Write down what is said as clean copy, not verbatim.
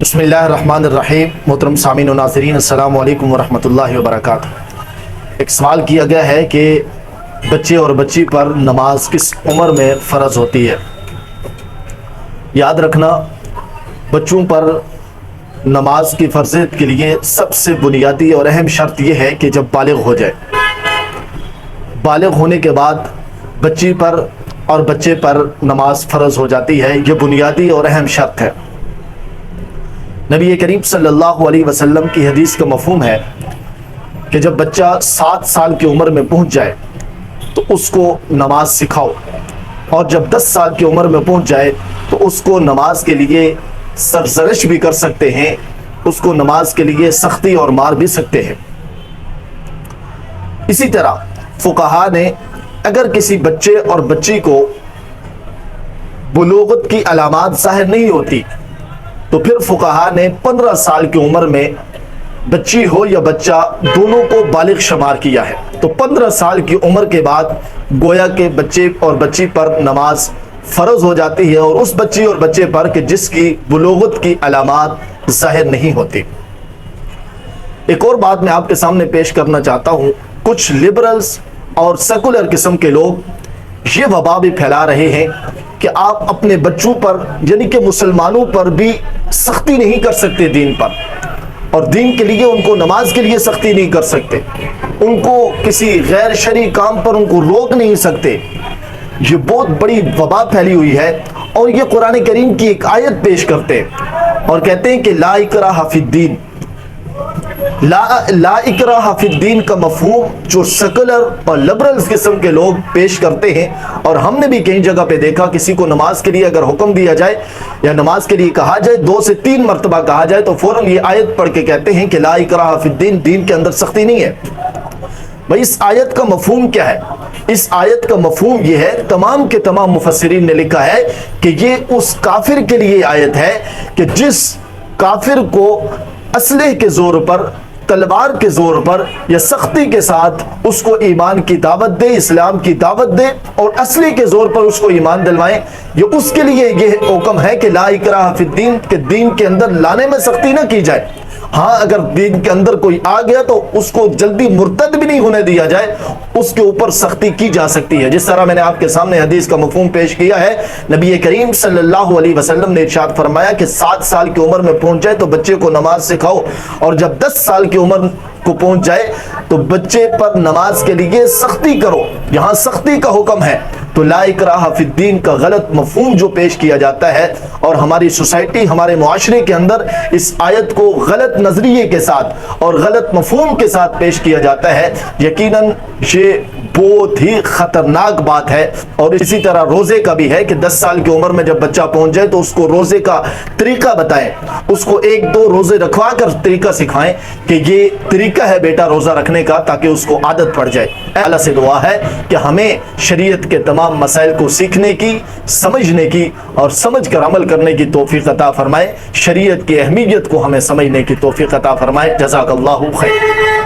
بسم اللہ الرحمن الرحیم۔ محترم سامعین و ناظرین، السلام علیکم ورحمۃ اللہ وبرکاتہ۔ ایک سوال کیا گیا ہے کہ بچے اور بچی پر نماز کس عمر میں فرض ہوتی ہے؟ یاد رکھنا، بچوں پر نماز کی فرضیت کے لیے سب سے بنیادی اور اہم شرط یہ ہے کہ جب بالغ ہو جائے۔ بالغ ہونے کے بعد بچی پر اور بچے پر نماز فرض ہو جاتی ہے، یہ بنیادی اور اہم شرط ہے۔ نبی کریم صلی اللہ علیہ وسلم کی حدیث کا مفہوم ہے کہ جب بچہ 7 سال کی عمر میں پہنچ جائے تو اس کو نماز سکھاؤ، اور جب 10 سال کی عمر میں پہنچ جائے تو اس کو نماز کے لیے سرزنش بھی کر سکتے ہیں، اس کو نماز کے لیے سختی اور مار بھی سکتے ہیں۔ اسی طرح فقہا نے اگر کسی بچے اور بچی کو بلوغت کی علامات ظاہر نہیں ہوتی تو پھر فقہا نے 15 سال کی عمر میں بچی ہو یا بچہ دونوں کو بالغ شمار کیا ہے۔ تو 15 سال کی عمر کے بعد گویا کہ بچے اور بچی پر نماز فرض ہو جاتی ہے، اور اس بچی اور بچے پر کہ جس کی بلوغت کی علامات ظاہر نہیں ہوتی۔ ایک اور بات میں آپ کے سامنے پیش کرنا چاہتا ہوں، کچھ لبرلز اور سیکولر قسم کے لوگ یہ وبا بھی پھیلا رہے ہیں کہ آپ اپنے بچوں پر یعنی کہ مسلمانوں پر بھی سختی نہیں کر سکتے دین پر، اور دین کے لیے ان کو نماز کے لیے سختی نہیں کر سکتے، ان کو کسی غیر شرعی کام پر ان کو روک نہیں سکتے۔ یہ بہت بڑی وبا پھیلی ہوئی ہے، اور یہ قرآن کریم کی ایک آیت پیش کرتے ہیں اور کہتے ہیں کہ لا اکراہ فی الدین۔ لا اکراہ فی الدین کا مفہوم جو سیکولر اور لبرلز قسم کے لوگ پیش کرتے ہیں، اور ہم نے بھی کئی جگہ پہ دیکھا کسی کو نماز کے لیے اگر حکم دیا جائے یا نماز کے لیے کہا جائے 2 سے 3 مرتبہ کہا جائے تو فوراً یہ آیت پڑھ کے کہتے ہیں کہ لا اکراہ فی الدین، دین کے اندر سختی نہیں ہے۔ بھائی اس آیت کا مفہوم کیا ہے؟ اس آیت کا مفہوم یہ ہے، تمام کے تمام مفسرین نے لکھا ہے کہ یہ اس کافر کے لیے آیت ہے کہ جس کافر کو اسلحے کے زور پر، تلوار کے زور پر یا سختی کے ساتھ اس کو ایمان کی دعوت دے، اسلام کی دعوت دے، اور اسلحے کے زور پر اس کو ایمان دلوائیں، یہ اس کے لیے یہ حکم ہے کہ لا اکراہ فی الدین، کہ دین کے اندر لانے میں سختی نہ کی جائے۔ ہاں اگر دین کے اندر کوئی آ گیا تو اس کو جلدی مرتد بھی نہیں ہونے دیا جائے، اس کے اوپر سختی کی جا سکتی ہے۔ جس طرح میں نے آپ کے سامنے حدیث کا مفہوم پیش کیا ہے، نبی کریم صلی اللہ علیہ وسلم نے ارشاد فرمایا کہ 7 سال کی عمر میں پہنچ جائے تو بچے کو نماز سکھاؤ، اور جب 10 سال کی عمر کو پہنچ جائے تو بچے پر نماز کے لیے سختی کرو۔ یہاں سختی کا حکم ہے، تو لا اکراہ فی الدین کا غلط مفہوم جو پیش کیا جاتا ہے، اور ہماری سوسائٹی، ہمارے معاشرے کے اندر اس آیت کو غلط نظریے کے ساتھ اور غلط مفہوم کے ساتھ پیش کیا جاتا ہے، یقیناً یہ بہت ہی خطرناک بات ہے۔ اور اسی طرح روزے کا بھی ہے کہ 10 سال کی عمر میں جب بچہ پہنچ جائے تو اس کو روزے کا طریقہ بتائیں، اس کو 1-2 روزے رکھوا کر طریقہ سکھائیں کہ یہ طریقہ ہے بیٹا روزہ رکھنے کا، تاکہ اس کو عادت پڑ جائے۔ اللہ سے دعا ہے کہ ہمیں شریعت کے تمام مسائل کو سیکھنے کی، سمجھنے کی اور سمجھ کر عمل کرنے کی توفیق عطا فرمائے، شریعت کی اہمیت کو ہمیں سمجھنے کی توفیق عطا فرمائے۔ جزاک اللہ خیر۔